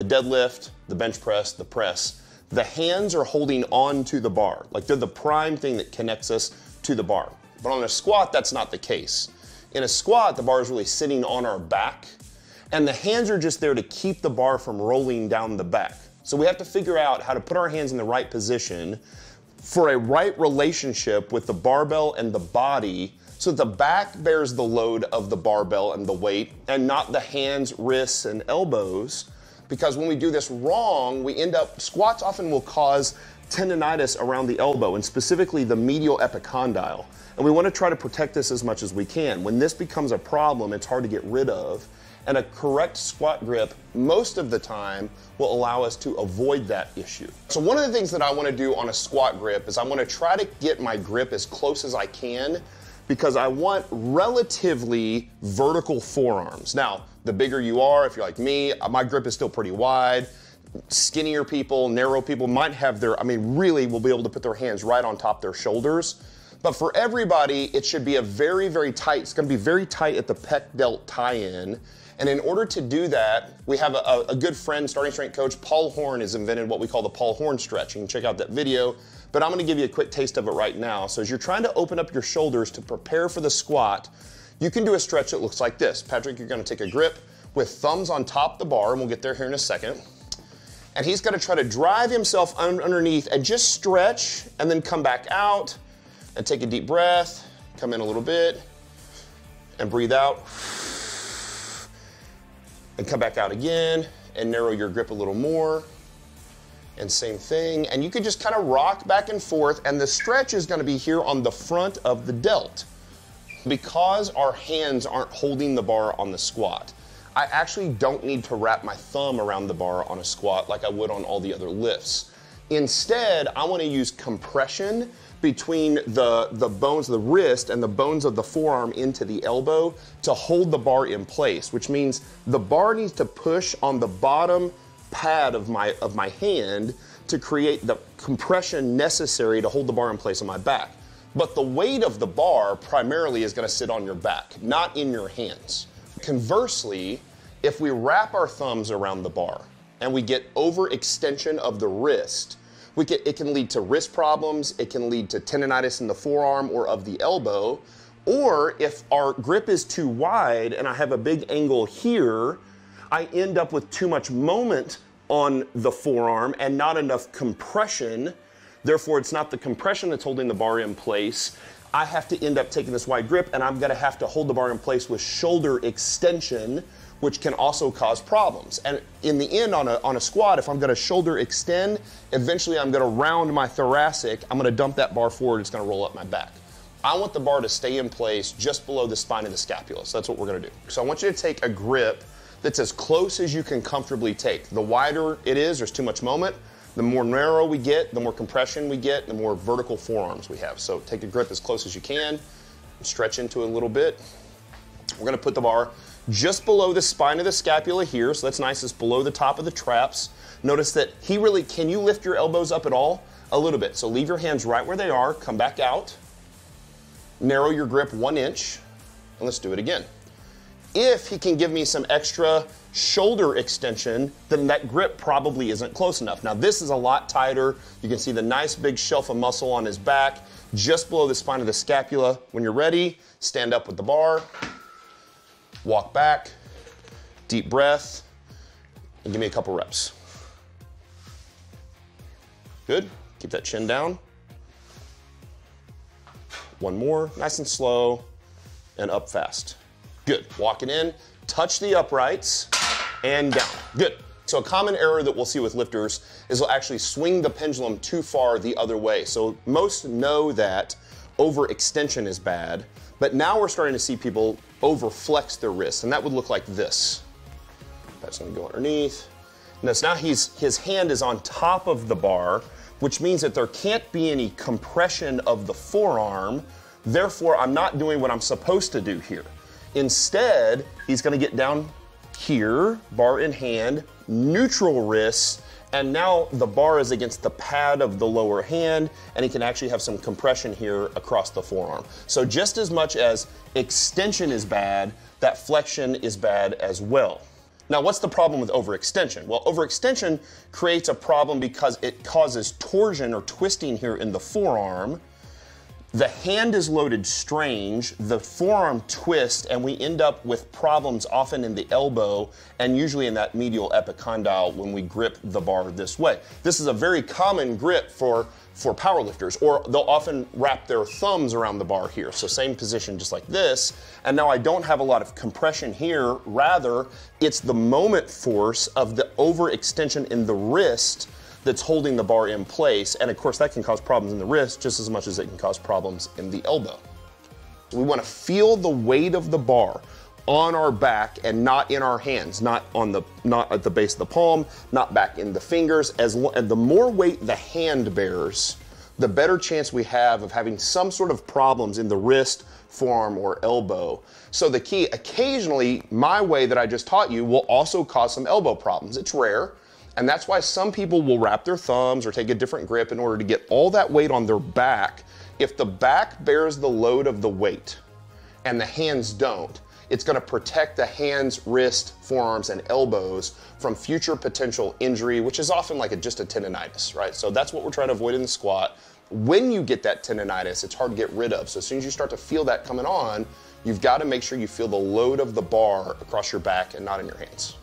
deadlift, the bench press, the press, the hands are holding on to the bar. Like they're the prime thing that connects us to the bar. But on a squat, that's not the case. In a squat, the bar is really sitting on our back, and the hands are just there to keep the bar from rolling down the back. So we have to figure out how to put our hands in the right position for a right relationship with the barbell and the body, so that the back bears the load of the barbell and the weight, and not the hands, wrists, and elbows. Because when we do this wrong, we end up, squats often will cause tendonitis around the elbow, and specifically the medial epicondyle. And we want to try to protect this as much as we can. When this becomes a problem, it's hard to get rid of. And a correct squat grip, most of the time, will allow us to avoid that issue. So one of the things that I want to do on a squat grip is I want to try to get my grip as close as I can, because I want relatively vertical forearms. Now, the bigger you are, if you're like me, my grip is still pretty wide. Skinnier people, narrow people might have their, really will be able to put their hands right on top of their shoulders. But for everybody, it should be a very, very tight, it's gonna be very tight at the pec delt tie-in. And in order to do that, we have a good friend, starting strength coach, Paul Horn, has invented what we call the Paul Horn stretch. You can check out that video, but I'm gonna give you a quick taste of it right now. So as you're trying to open up your shoulders to prepare for the squat, you can do a stretch that looks like this. Patrick, you're gonna take a grip with thumbs on top of the bar, and we'll get there here in a second. And he's gonna try to drive himself underneath and just stretch, and then come back out, and take a deep breath, come in a little bit, and breathe out. And come back out again, and narrow your grip a little more. And same thing, and you can just kind of rock back and forth, and the stretch is gonna be here on the front of the delt. Because our hands aren't holding the bar on the squat, I actually don't need to wrap my thumb around the bar on a squat like I would on all the other lifts. Instead, I wanna use compression between the bones of the wrist and the bones of the forearm into the elbow to hold the bar in place, which means the bar needs to push on the bottom pad of my hand to create the compression necessary to hold the bar in place on my back. But the weight of the bar primarily is gonna sit on your back, not in your hands. Conversely, if we wrap our thumbs around the bar and we get overextension of the wrist, it can lead to wrist problems, it can lead to tendonitis in the forearm or of the elbow, or if our grip is too wide and I have a big angle here, I end up with too much moment on the forearm and not enough compression. Therefore, it's not the compression that's holding the bar in place. I have to end up taking this wide grip, and I'm gonna have to hold the bar in place with shoulder extension, which can also cause problems. And in the end, on a squat, if I'm gonna shoulder extend, eventually I'm gonna round my thoracic, I'm gonna dump that bar forward, it's gonna roll up my back. I want the bar to stay in place just below the spine of the scapula, so that's what we're gonna do. So I want you to take a grip that's as close as you can comfortably take. The wider it is, there's too much moment. The more narrow we get, the more compression we get, the more vertical forearms we have. So take a grip as close as you can, stretch into it a little bit. We're gonna put the bar just below the spine of the scapula here, so that's nice, it's below the top of the traps. Notice that can you lift your elbows up at all? A little bit, so leave your hands right where they are, come back out, narrow your grip 1 inch, and let's do it again. If he can give me some extra shoulder extension, then that grip probably isn't close enough. Now this is a lot tighter. You can see the nice big shelf of muscle on his back, just below the spine of the scapula. When you're ready, stand up with the bar, walk back, deep breath, and give me a couple reps. Good, keep that chin down. One more, nice and slow, and up fast. Good, walk it in, touch the uprights, and down, good. So a common error that we'll see with lifters is they'll actually swing the pendulum too far the other way. So most know that overextension is bad, but now we're starting to see people overflex their wrists, and that would look like this. That's gonna go underneath. Notice now his hand is on top of the bar, which means that there can't be any compression of the forearm, therefore I'm not doing what I'm supposed to do here. Instead, he's gonna get down here, bar in hand, neutral wrists, and now the bar is against the pad of the lower hand, and he can actually have some compression here across the forearm. So just as much as extension is bad, that flexion is bad as well. Now, what's the problem with overextension? Well, overextension creates a problem because it causes torsion or twisting here in the forearm. The hand is loaded strange, the forearm twists, and we end up with problems often in the elbow and usually in that medial epicondyle when we grip the bar this way. This is a very common grip for powerlifters, or they'll often wrap their thumbs around the bar here. So same position just like this. And now I don't have a lot of compression here. Rather, it's the moment force of the overextension in the wrist that's holding the bar in place. And of course, that can cause problems in the wrist just as much as it can cause problems in the elbow. We want to feel the weight of the bar on our back and not in our hands, not at the base of the palm, not back in the fingers. And the more weight the hand bears, the better chance we have of having some sort of problems in the wrist, forearm, or elbow. So the key, occasionally, my way that I just taught you will also cause some elbow problems. It's rare. And that's why some people will wrap their thumbs or take a different grip in order to get all that weight on their back. If the back bears the load of the weight and the hands don't, it's going to protect the hands, wrists, forearms, and elbows from future potential injury, which is often like just a tendonitis, right? So that's what we're trying to avoid in the squat. When you get that tendonitis, it's hard to get rid of. So as soon as you start to feel that coming on, you've got to make sure you feel the load of the bar across your back and not in your hands.